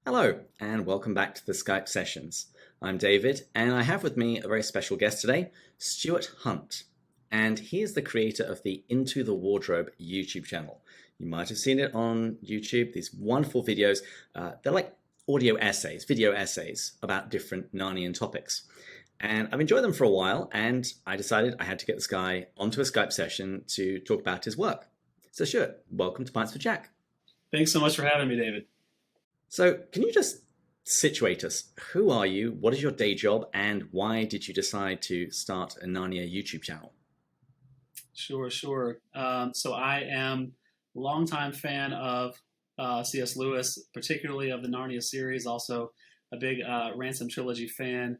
Hello, and welcome back to the Skype sessions. I'm David, and I have with me a very special guest today, Stuart Hunt. And he is the creator of the Into the Wardrobe YouTube channel. You might have seen it on YouTube, these wonderful videos. They're like audio essays, video essays about different Narnian topics. And I've enjoyed them for a while, and I decided I had to get this guy onto a Skype session to talk about his work. So, Stuart, welcome to Pints for Jack. Thanks so much for having me, David. So, can you just situate us? Who are you? What is your day job? And why did you decide to start a Narnia YouTube channel? Sure. So I am a longtime fan of C.s.Lewis, particularly of the Narnia series, also a big Ransom trilogy fan.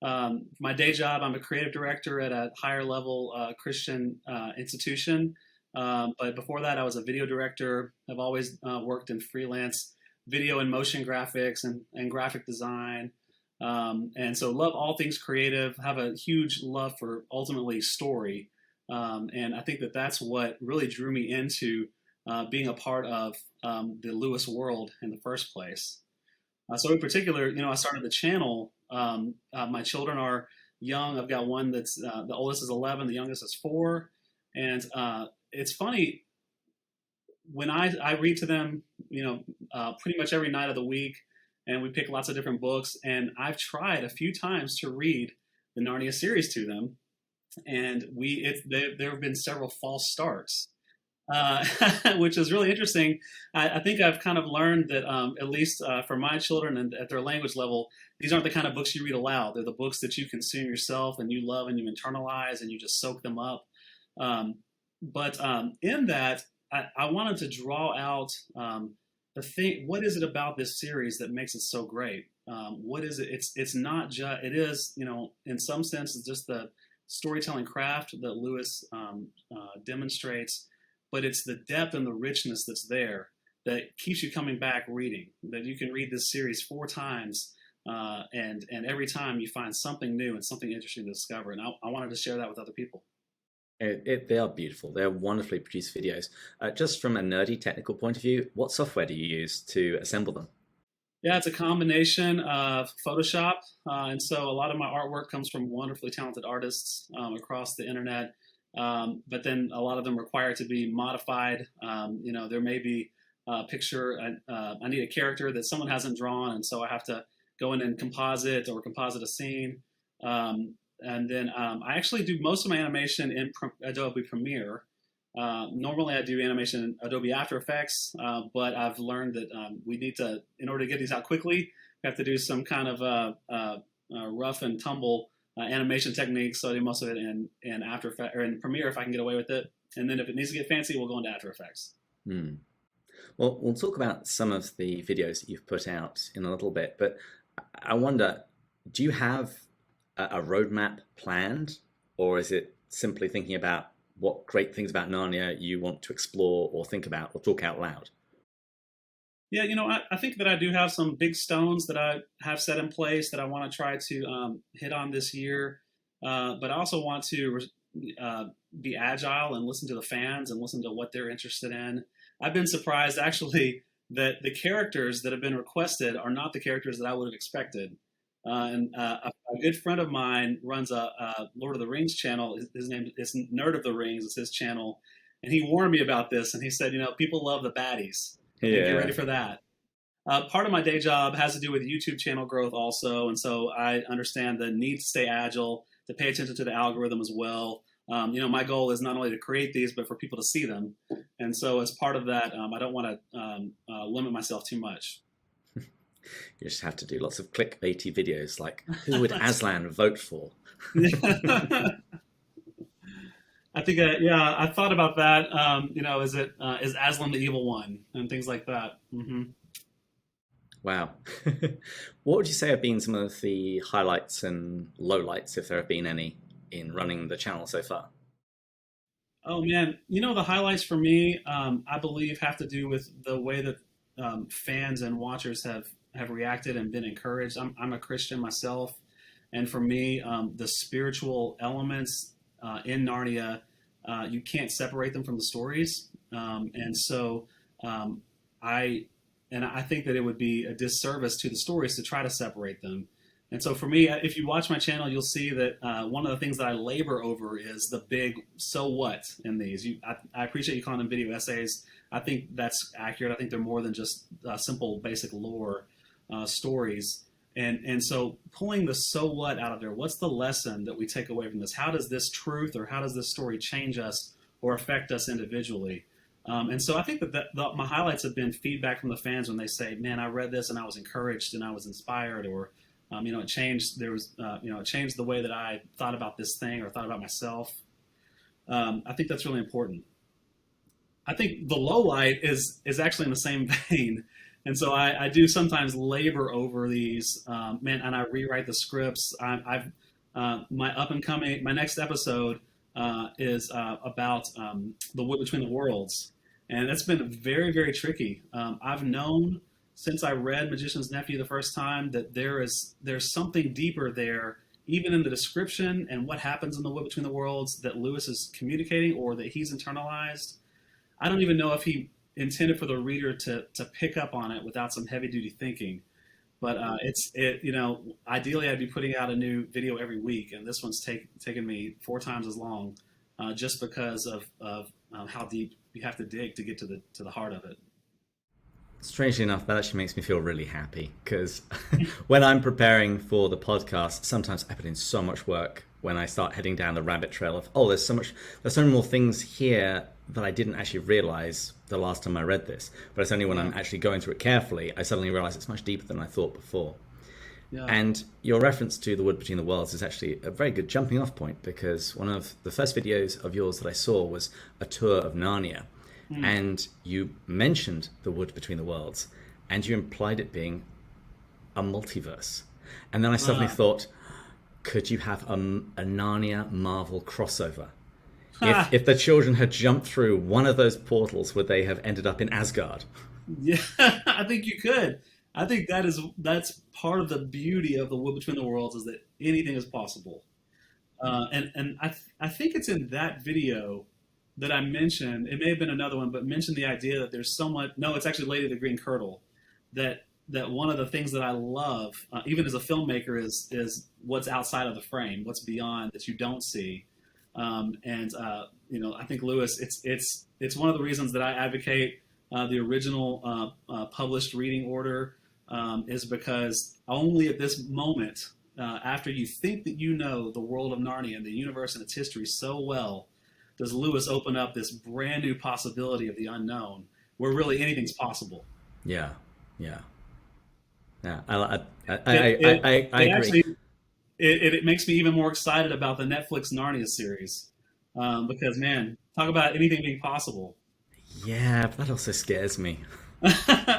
My day job, I'm a creative director at a higher level Christian institution. But before that, I was a video director. I've always worked in freelance video and motion graphics and graphic design. And so love all things creative, have a huge love for ultimately story. And I think that that's what really drew me into being a part of the Lewis world in the first place. So in particular, I started the channel. My children are young. I've got one that's the oldest is 11, the youngest is 4. And it's funny, when I read to them, pretty much every night of the week, and we pick lots of different books. And I've tried a few times to read the Narnia series to them, and there have been several false starts, which is really interesting. I think I've kind of learned that at least for my children and at their language level, these aren't the kind of books you read aloud. They're the books that you consume yourself and you love and you internalize and you just soak them up. But in that, I wanted to draw out the thing. What is it about this series that makes it so great? What is it? It's not just. It is, in some sense, it's just the storytelling craft that Lewis demonstrates, but it's the depth and the richness that's there that keeps you coming back reading. That you can read this series 4 times, and every time you find something new and something interesting to discover. And I wanted to share that with other people. They are beautiful. They're wonderfully produced videos. Just from a nerdy technical point of view, what software do you use to assemble them? Yeah, it's a combination of Photoshop, and so a lot of my artwork comes from wonderfully talented artists across the internet. But then a lot of them require to be modified. There may be a picture. I need a character that someone hasn't drawn, and so I have to go in and composite a scene. And then I actually do most of my animation in Adobe Premiere. Normally I do animation in Adobe After Effects, but I've learned that we need to, in order to get these out quickly, we have to do some kind of rough and tumble animation techniques. So I do most of it in After Effects or in Premiere if I can get away with it. And then if it needs to get fancy, we'll go into After Effects. Well, we'll talk about some of the videos that you've put out in a little bit, but I wonder, do you have a roadmap planned, or is it simply thinking about what great things about Narnia you want to explore or think about or talk out loud? Yeah, I think that I do have some big stones that I have set in place that I want to try to hit on this year. But I also want to be agile and listen to the fans and listen to what they're interested in. I've been surprised, actually, that the characters that have been requested are not the characters that I would have expected. And a good friend of mine runs a Lord of the Rings channel. His name is Nerd of the Rings. It's his channel. And he warned me about this. And he said, people love the baddies. Yeah. Get ready for that. Part of my day job has to do with YouTube channel growth also. And so I understand the need to stay agile, to pay attention to the algorithm as well. My goal is not only to create these, but for people to see them. And so as part of that, I don't want to limit myself too much. You just have to do lots of clickbaity videos like, who would Aslan vote for? I think, I thought about that. Is Aslan the evil one and things like that? Mm-hmm. Wow. What would you say have been some of the highlights and lowlights, if there have been any, in running the channel so far? Oh man, the highlights for me, I believe, have to do with the way that fans and watchers have reacted and been encouraged. I'm a Christian myself, and for me, the spiritual elements in Narnia, you can't separate them from the stories. And so I and I think that it would be a disservice to the stories to try to separate them. And so for me, if you watch my channel, you'll see that one of the things that I labor over is the big "so what" in these. I appreciate you calling them video essays. I think that's accurate. I think they're more than just simple, basic lore stories. And so pulling the "so what" out of there, what's the lesson that we take away from this? How does this truth or how does this story change us or affect us individually? And so I think my highlights have been feedback from the fans when they say, "Man, I read this and I was encouraged and I was inspired," or it changed. It changed the way that I thought about this thing or thought about myself. I think that's really important. I think the low light is actually in the same vein, and so I do sometimes labor over these, and I rewrite the scripts. My next episode is about the wood between the worlds, and that's been very, very tricky. I've known since I read Magician's Nephew the first time that there's something deeper there, even in the description and what happens in the wood between the worlds, that Lewis is communicating or that he's internalized. I don't even know if he intended for the reader to pick up on it without some heavy duty thinking. But ideally I'd be putting out a new video every week, and this one's taken me 4 times as long, just because of how deep you have to dig to get to the heart of it. Strangely enough, that actually makes me feel really happy, because when I'm preparing for the podcast, sometimes I put in so much work when I start heading down the rabbit trail of, there's so many more things here that I didn't actually realize the last time I read this. But it's only when I'm actually going through it carefully, I suddenly realize it's much deeper than I thought before. Yeah. And your reference to the wood between the worlds is actually a very good jumping off point, because one of the first videos of yours that I saw was a tour of Narnia. And you mentioned the wood between the worlds, and you implied it being a multiverse. And then I suddenly thought, could you have a Narnia Marvel crossover? If the children had jumped through one of those portals, would they have ended up in Asgard? Yeah, I think you could. I think that's part of the beauty of the wood between the worlds, is that anything is possible. And I think it's in that video that I mentioned, it may have been another one, but mentioned the idea that there's so much, no, it's actually Lady the Green Kirtle, that one of the things that I love, even as a filmmaker, is what's outside of the frame, what's beyond that you don't see. I think Lewis, it's one of the reasons that I advocate the original published reading order, is because only at this moment, after you think that you know the world of Narnia and the universe and its history so well, does Lewis open up this brand new possibility of the unknown, where really anything's possible. Yeah. I agree. Actually, it makes me even more excited about the Netflix Narnia series, because, man, talk about anything being possible. Yeah, but that also scares me.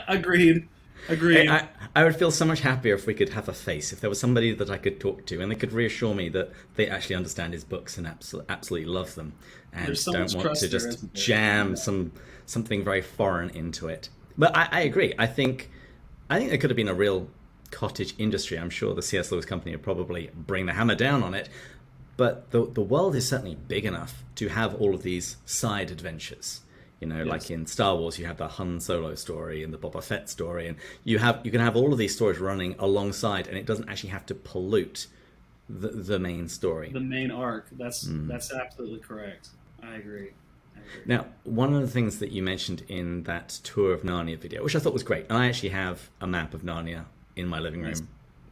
Agreed. I would feel so much happier if we could have a face, if there was somebody that I could talk to and they could reassure me that they actually understand his books and absolutely love them, and don't want to just jam something very foreign into it. But I agree. I think there could have been a real cottage industry. I'm sure the C.s.Lewis company would probably bring the hammer down on it. But the world is certainly big enough to have all of these side adventures. Yes. Like in Star Wars, you have the Han Solo story and the Boba Fett story, and you can have all of these stories running alongside, and it doesn't actually have to pollute the main story. The main arc. That's absolutely correct. I agree. Now, one of the things that you mentioned in that Tour of Narnia video, which I thought was great, and I actually have a map of Narnia in my living room,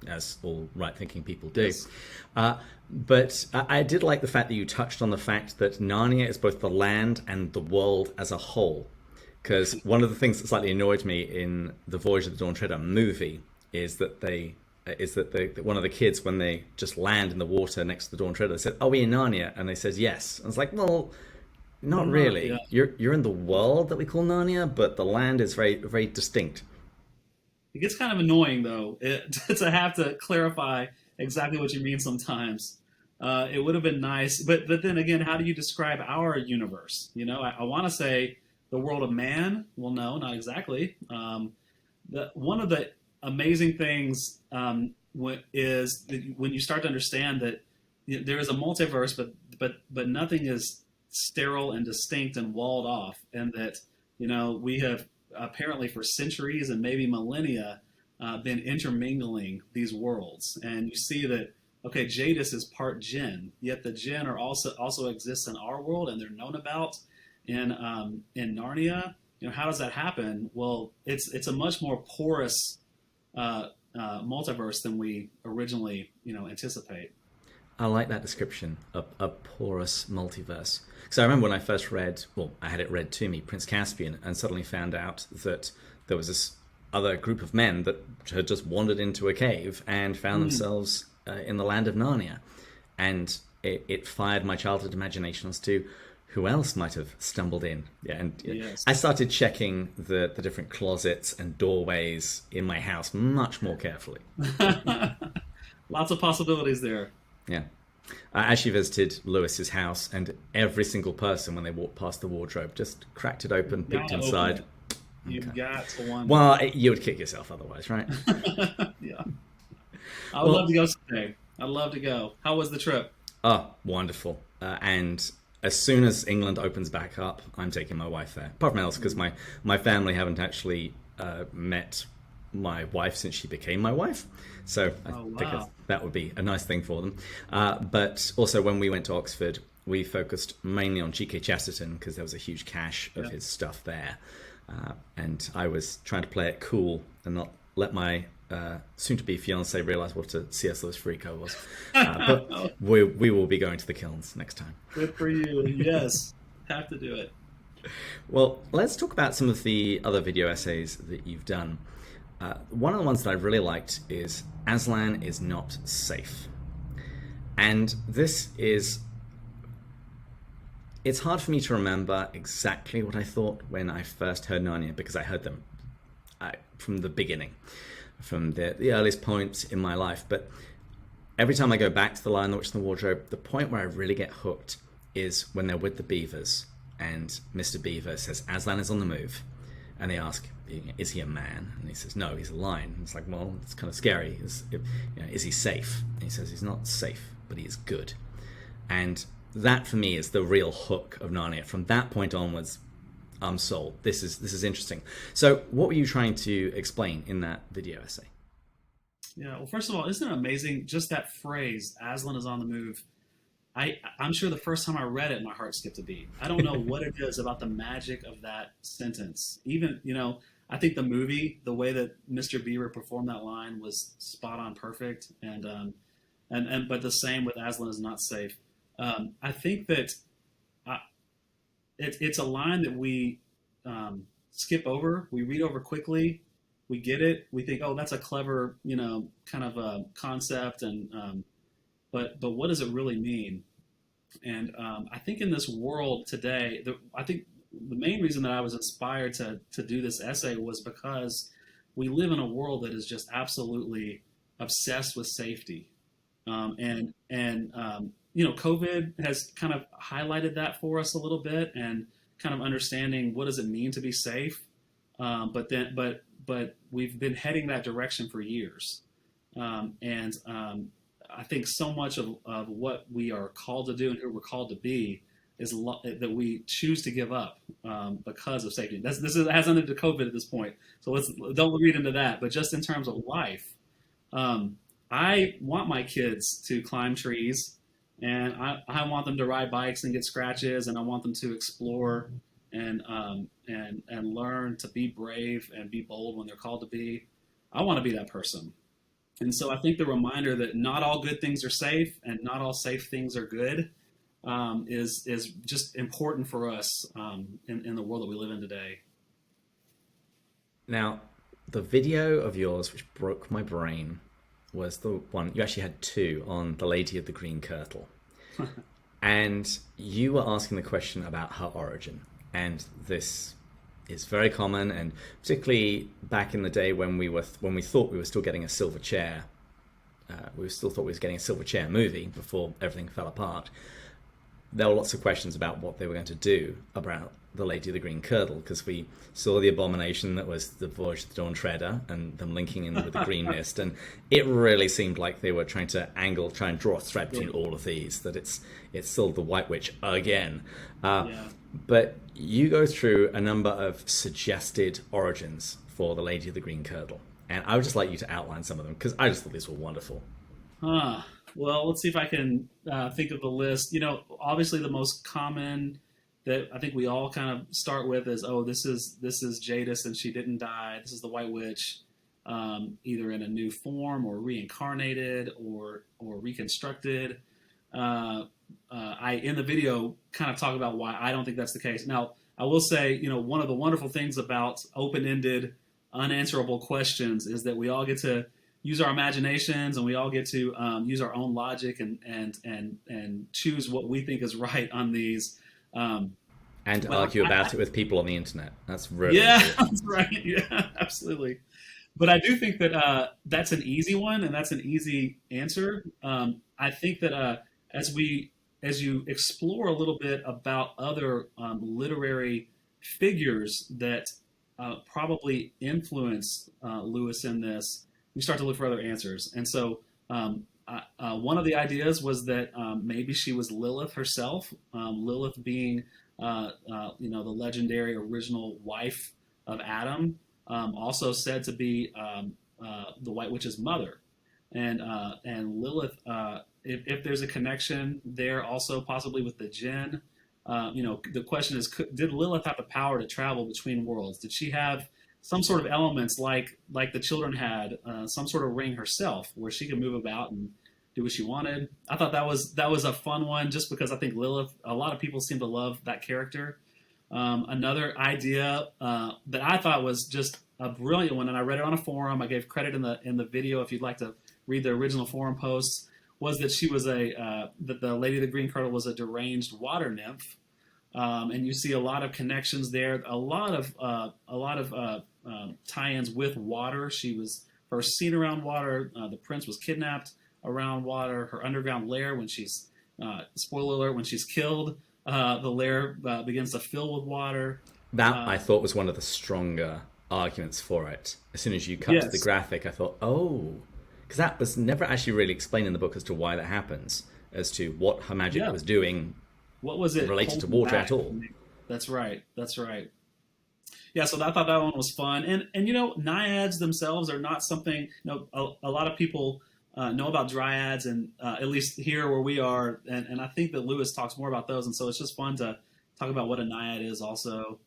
as all right-thinking people do. Yes. But I did like the fact that you touched on the fact that Narnia is both the land and the world as a whole. Because one of the things that slightly annoyed me in the Voyage of the Dawn Treader movie is that one of the kids, when they just land in the water next to the Dawn Treader, they said, "Are we in Narnia?" And they said yes. And it's like, well, not really. Yeah. You're in the world that we call Narnia, but the land is very, very distinct. It gets kind of annoying, though, to have to clarify exactly what you mean sometimes. It would have been nice, but then again, how do you describe our universe? I want to say the world of man. Well, no, not exactly. One of the amazing things is when you start to understand that there is a multiverse, but nothing is sterile and distinct and walled off, and that we have apparently for centuries and maybe millennia been intermingling these worlds. And you see that, okay, Jadis is part Jinn, yet the Jinn are also exists in our world, and they're known about in Narnia. How does that happen? Well, it's a much more porous multiverse than we originally anticipate. I like that description, a porous multiverse. Because I remember when I first read, well, I had it read to me, Prince Caspian, and suddenly found out that there was this other group of men that had just wandered into a cave and found themselves in the land of Narnia. And it fired my childhood imagination as to who else might have stumbled in. Yeah, and Yes. I started checking the different closets and doorways in my house much more carefully. Lots of possibilities there. Yeah. I actually visited Lewis's house, and every single person, when they walked past the wardrobe, just cracked it open, peeked Gotta open inside. it. You've got to wonder. Well, you would kick yourself otherwise, right? Yeah. I would love to go someday. I'd love to go. How was the trip? Oh, wonderful. And as soon as England opens back up, I'm taking my wife there. Apart from else, because my family haven't actually met my wife since she became my wife. So I figured that would be a nice thing for them. But also when we went to Oxford, we focused mainly on G.K. Chesterton because there was a huge cache of his stuff there. And I was trying to play it cool and not let my soon-to-be fiance realize what a C.s.Lewis freak I was. But we will be going to the kilns next time. Good for you. Yes. Have to do it. Well, let's talk about some of the other video essays that you've done. One of the ones that I really liked is Aslan is not safe. And it's hard for me to remember exactly what I thought when I first heard Narnia, because I heard them from the beginning, from the earliest points in my life. But every time I go back to The Lion, the Witch, and the Wardrobe, the point where I really get hooked is when they're with the beavers, and Mr. Beaver says, Aslan is on the move. And they ask, is he a man? And he says, no, he's a lion. And it's like, well, it's kind of scary. Is he safe? And he says, he's not safe, but he is good. And that, for me, is the real hook of Narnia. From that point onwards, I'm sold. This is interesting. So what were you trying to explain in that video essay? Yeah, well, first of all, isn't it amazing, just that phrase, Aslan is on the move? I'm sure the first time I read it, my heart skipped a beat. I don't know what it is about the magic of that sentence. Even, I think the movie, the way that Mr. Beaver performed that line was spot on perfect. But the same with Aslan is not safe. I think that it's a line that we skip over, we read over quickly, we get it, we think, oh, that's a clever, kind of a concept, but what does it really mean? And I think in this world today, I think the main reason that I was inspired to do this essay was because we live in a world that is just absolutely obsessed with safety. COVID has kind of highlighted that for us a little bit, and kind of understanding what does it mean to be safe. But we've been heading that direction for years. I think so much of what we are called to do and who we're called to be is that we choose to give up because of safety. This has nothing to do with COVID at this point, so don't read into that. But just in terms of life, I want my kids to climb trees, and I want them to ride bikes and get scratches, and I want them to explore and learn to be brave and be bold when they're called to be. I want to be that person. And so I think the reminder that not all good things are safe and not all safe things are good is just important for us in the world that we live in today. Now, the video of yours which broke my brain was the one, you actually had two, on the Lady of the Green Kirtle. And you were asking the question about her origin. And this is very common, and particularly back in the day when we thought we were still getting a silver chair, we still thought we was getting a silver chair movie before everything fell apart. There were lots of questions about what they were going to do about the Lady of the Green Kirtle, because we saw the abomination that was the Voyage of the Dawn Treader and them linking in with the Green Mist, and it really seemed like they were trying and draw a thread between all of these, that it's still the White Witch again. But you go through a number of suggested origins for the Lady of the Green Kirtle, and I would just like you to outline some of them because I just thought these were wonderful. Huh. Well, let's see if I can think of the list. Obviously the most common that I think we all kind of start with is, oh, this is Jadis and she didn't die. This is the White Witch, either in a new form or reincarnated or reconstructed. I in the video kind of talk about why I don't think that's the case. Now, I will say, one of the wonderful things about open-ended, unanswerable questions is that we all get to use our imaginations and we all get to use our own logic and choose what we think is right on these. Um, And but argue I about it with people on the internet. That's really Yeah, important. that's right. Yeah, absolutely. But I do think that that's an easy one, and that's an easy answer. I think that as you explore a little bit about other literary figures that probably influenced Lewis in this, you start to look for other answers. And so, one of the ideas was that maybe she was Lilith herself. Lilith being, the legendary original wife of Adam, also said to be the White Witch's mother, and Lilith. If there's a connection there, also possibly with the Jinn. The question is, did Lilith have the power to travel between worlds? Did she have some sort of elements like the children had, some sort of ring herself, where she could move about and do what she wanted? I thought that was a fun one, just because I think Lilith. A lot of people seem to love that character. Another idea that I thought was just a brilliant one, and I read it on a forum. I gave credit in the video if you'd like to read the original forum posts. Was that she was that the Lady of the Green Kirtle was a deranged water nymph, and you see a lot of connections there. A lot of tie-ins with water. She was first seen around water. The prince was kidnapped around water. Her underground lair, when she's spoiler alert, when she's killed, the lair begins to fill with water. That I thought was one of the stronger arguments for it. As soon as you cut to the Yes. graphic, I thought, oh, because that was never actually really explained in the book as to why that happens, as to what her magic Yeah. was doing What was it related to holding water at back? all. That's right. That's right. Yeah, so I thought that one was fun, and naiads themselves are not something. A lot of people know about dryads, and at least here where we are, and I think that Lewis talks more about those, and so it's just fun to talk about what a naiad is also.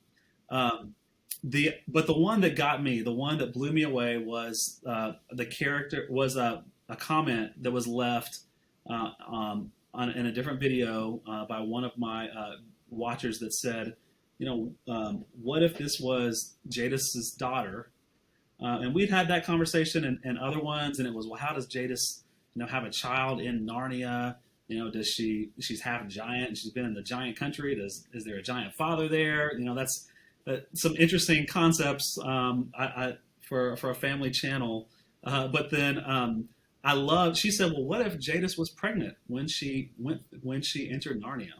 Um, but the one that got me, the one that blew me away, was the character was a comment that was left in a different video by one of my watchers that said, what if this was Jadis's daughter? And we'd had that conversation and other ones, and it was, well, how does Jadis, have a child in Narnia? Does she's half giant and she's been in the giant country? Is there a giant father there? That's some interesting concepts for a family channel. But then she said, well, what if Jadis was pregnant when she entered Narnia?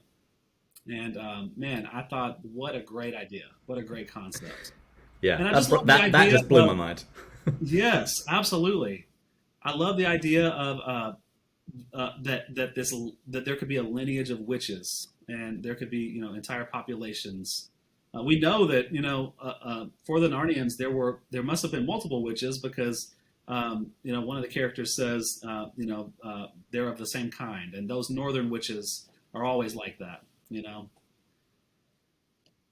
And man, I thought, what a great idea, what a great concept. Yeah, And I just love the that idea just blew my of, mind. yes, absolutely. I love the idea of that there could be a lineage of witches, and there could be entire populations. We know that for the Narnians there must have been multiple witches, because one of the characters says they're of the same kind, and those northern witches are always like that.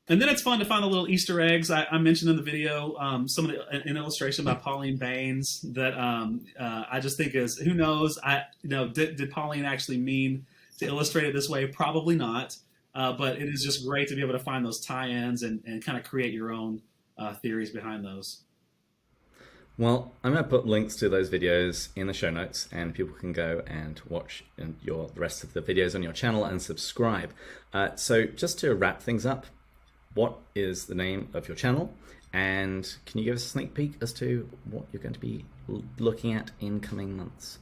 And then it's fun to find the little Easter eggs. I mentioned in the video some of an illustration by Pauline Baines that I just think is, who knows? Did Pauline actually mean to illustrate it this way? Probably not. But it is just great to be able to find those tie-ins and kind of create your own theories behind those. Well, I'm going to put links to those videos in the show notes, and people can go and watch the rest of the videos on your channel and subscribe. So just to wrap things up, what is the name of your channel? And can you give us a sneak peek as to what you're going to be looking at in coming months?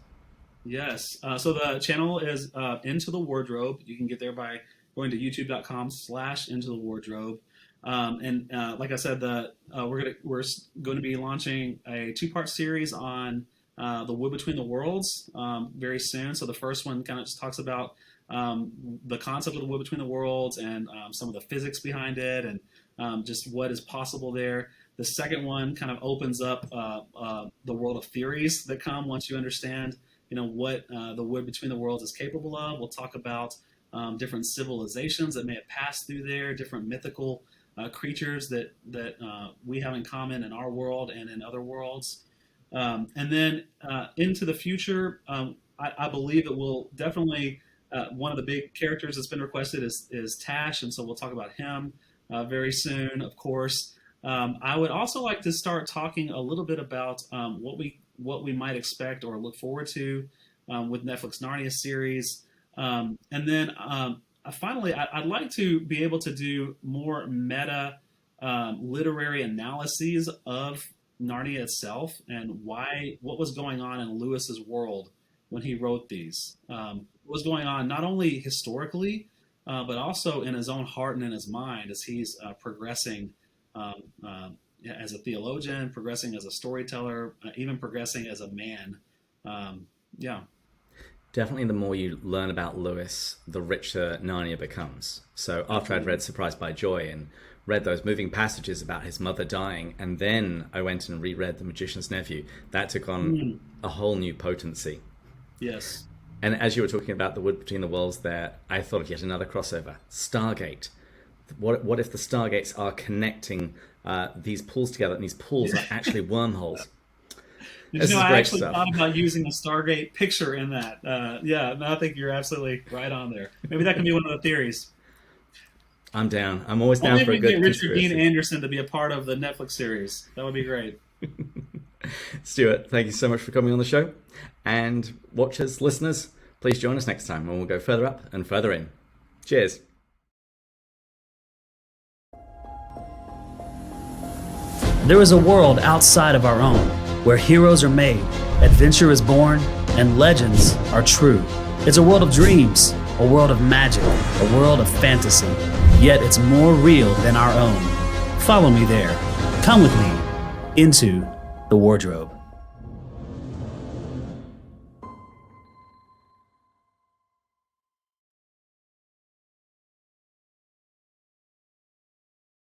Yes. So the channel is Into the Wardrobe. You can get there by going to youtube.com/Into the Wardrobe. And like I said, we're going to be launching a 2-part series on the Wood Between the Worlds very soon. So the first one kind of just talks about the concept of the wood between the worlds and some of the physics behind it and just what is possible there. The second one kind of opens up the world of theories that come once you understand, what the wood between the worlds is capable of. We'll talk about different civilizations that may have passed through there, different mythical creatures that we have in common in our world and in other worlds. And then into the future, I believe it will definitely, one of the big characters that's been requested is Tash, and so we'll talk about him very soon, of course. I would also like to start talking a little bit about what we might expect or look forward to with Netflix Narnia series. And then finally, I'd like to be able to do more meta literary analyses of Narnia itself and what was going on in Lewis's world when he wrote these. What was going on not only historically, but also in his own heart and in his mind as he's progressing as a theologian, progressing as a storyteller, even progressing as a man. Definitely the more you learn about Lewis, the richer Narnia becomes. So after I'd read Surprised by Joy and read those moving passages about his mother dying, and then I went and reread The Magician's Nephew, that took on a whole new potency. Yes. And as you were talking about the wood between the worlds there, I thought of yet another crossover. Stargate. What if the Stargates are connecting these pools together, and these pools are actually wormholes? I actually thought about using a Stargate picture in that. I think you're absolutely right on there. Maybe that can be one of the theories. I'm down. I'm always down for a good get Richard Dean Anderson to be a part of the Netflix series. That would be great. Stuart, thank you so much for coming on the show. And watchers, listeners, please join us next time when we'll go further up and further in. Cheers. There is a world outside of our own, where heroes are made, adventure is born, and legends are true. It's a world of dreams, a world of magic, a world of fantasy, yet it's more real than our own. Follow me there. Come with me into the wardrobe.